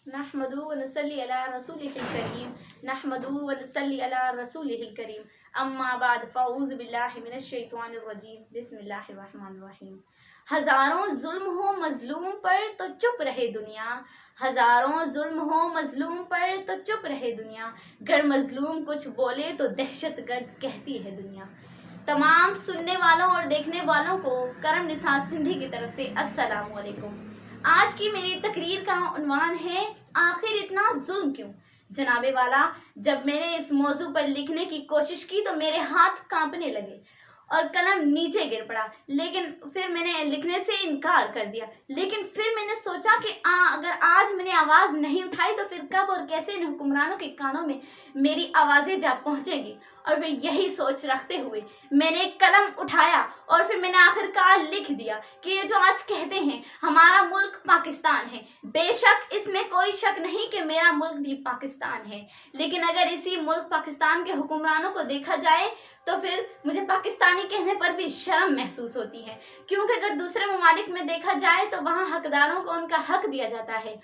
नहमदु व नसल्ली अला रसूलिहिल करीम नहमदु व नसल्ली अला रसूलिहिल करीम अम्मा बाद फ़अऊज़ु बिल्लाहि मिनश शैतानिर रजीम बिस्मिल्लाहिर रहमानिर रहीम। हजारों जुल्म हो मजलूम पर तो चुप रहे दुनिया, हजारों जुल्म हो मजलूम पर तो चुप रहे दुनिया, गर मजलूम कुछ बोले तो दहशतगर्द कहती है दुनिया। तमाम सुनने वालों और देखने वालों को करम निसार सिंधी की तरफ से अस्सलामु अलैकुम। आज की मेरी तकरीर का उन्वान है आखिर इतना जुल्म क्यों। जनाबे वाला, जब मैंने इस मौजू पर लिखने की कोशिश की तो मेरे हाथ कांपने लगे और कलम नीचे गिर पड़ा, लेकिन फिर मैंने लिखने से इनकार कर दिया। लेकिन फिर मैंने सोचा कि अगर आज मैंने आवाज़ नहीं उठाई तो फिर कब और कैसे इन हुक्मरानों के कानों में मेरी आवाज़ें जा पहुंचेंगी। और फिर यही सोच रखते हुए मैंने कलम उठाया और फिर मैंने आखिरकार लिख दिया कि ये जो आज कहते हैं हमारा मुल्क पाकिस्तान है, बेशक इसमें कोई शक नहीं कि मेरा मुल्क भी पाकिस्तान है, लेकिन अगर इसी मुल्क पाकिस्तान के हुक्मरानों को देखा जाए तो फिर मुझे पाकिस्तानी कहने पर भी शर्म महसूस होती है, क्योंकि अगर दूसरे ममालिक में देखा जाए तो वहाँ हकदारों को उनका हक दिया जाता है,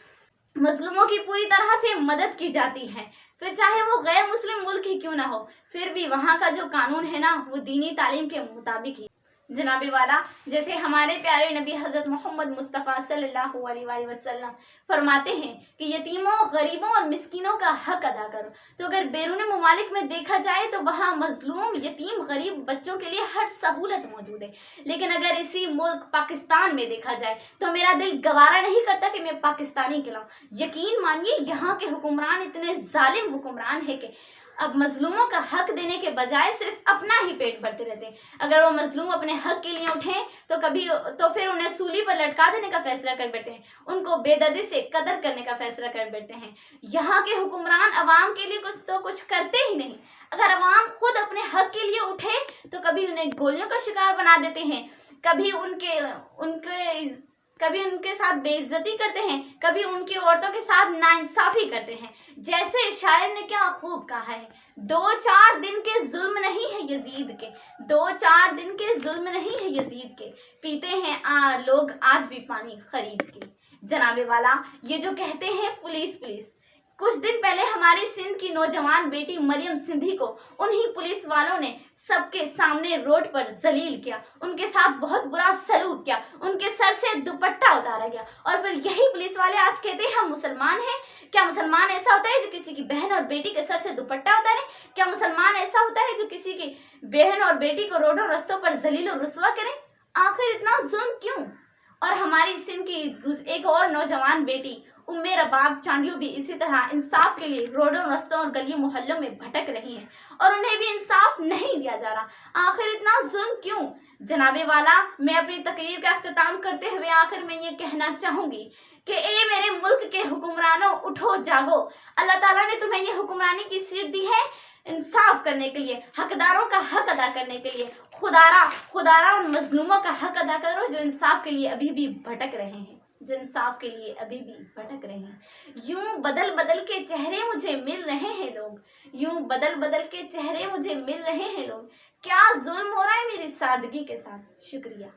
मजलूमों की पूरी तरह से मदद की जाती है, फिर चाहे वो गैर मुस्लिम मुल्क ही क्यों ना हो, फिर भी वहाँ का जो कानून है ना वो दीनी तालीम के मुताबिक ही। जनाबे वाला, जैसे हमारे प्यारे नबी हजरत मोहम्मद मुस्तफ़ा सल्लल्लाहु अलैहि वसल्लम फरमाते हैं कि यतीमों, गरीबों और मिस्किनों का हक अदा करो, तो अगर बैरून ममालिक में देखा जाए तो वहाँ मजलूम, यतीम, गरीब बच्चों के लिए हर सहूलत मौजूद है, लेकिन अगर इसी मुल्क पाकिस्तान में देखा जाए तो मेरा दिल गवारा नहीं करता कि मैं पाकिस्तानी कहलाऊं। यकीन मानिए यहाँ के हुक्मरान इतने जालिम हुक्मरान है कि अब मजलूमों का हक देने के बजाय सिर्फ अपना ही पेट भरते रहते हैं। अगर वो मजलूम अपने हक के लिए उठें तो फिर उन्हें सूली पर लटका देने का फैसला कर बैठे हैं, उनको बेदर्दी से कत्ल करने का फैसला कर बैठे हैं। यहाँ के हुक्मरान अवाम के लिए कुछ करते ही नहीं। अगर अवाम खुद अपने हक के लिए उठे तो कभी उन्हें गोलियों का शिकार बना देते हैं, कभी उनके साथ बेइज्जती करते हैं, कभी उनकी औरतों के साथ नाइंसाफी करते हैं। जैसे शायर ने क्या खूब कहा है, 2-4 दिन के जुल्म नहीं है यजीद के, 2-4 दिन के जुल्म नहीं है यजीद के, पीते हैं लोग आज भी पानी खरीद के। जनाबे वाला, ये जो कहते हैं पुलिस पुलिस, कुछ दिन पहले हमारी सिंध की नौजवान बेटी मरियम सिंधी को उन्हीं पुलिस वालों ने सबके सामने रोड पर जलील किया, उनके साथ बहुत बुरा सलूक किया, उनके सर से दुपट्टा उतारा गया। और फिर यही पुलिस वाले आज कहते हैं हम मुसलमान हैं। क्या मुसलमान ऐसा होता है जो किसी की बहन और बेटी के सर से दुपट्टा उतारे? क्या मुसलमान ऐसा होता है जो किसी की बहन और बेटी को रोडों रस्तों पर जलील और रुस्वा करे? आखिर इतना जुल्म क्यों? और हमारी सिंध की एक और नौजवान बेटी उम्मे रबाब चांडियो भी इसी तरह इंसाफ के लिए रोडों, रस्तों और गलियों मोहल्लों में भटक रही हैं और उन्हें भी इंसाफ नहीं दिया जा रहा। आखिर इतना जुल्म क्यों? जनाबे वाला, मैं अपनी तकरीर का इख्तिताम करते हुए आखिर में ये कहना चाहूंगी कि ए मेरे मुल्क के हुक्मरानों, उठो जागो। अल्लाह ताला ने तुम्हें ये हुक्मरानी की सीट दी है इंसाफ करने के लिए, हकदारों का हक अदा करने के लिए। खुदारा उन मजलूमों का हक अदा करो जो इंसाफ के लिए अभी भी भटक रहे हैं, जो इंसाफ के लिए अभी भी भटक रहे हैं। यूं बदल बदल के चेहरे मुझे मिल रहे हैं लोग, यूं बदल बदल के चेहरे मुझे मिल रहे हैं लोग। क्या जुल्म हो रहा है मेरी सादगी के साथ। शुक्रिया।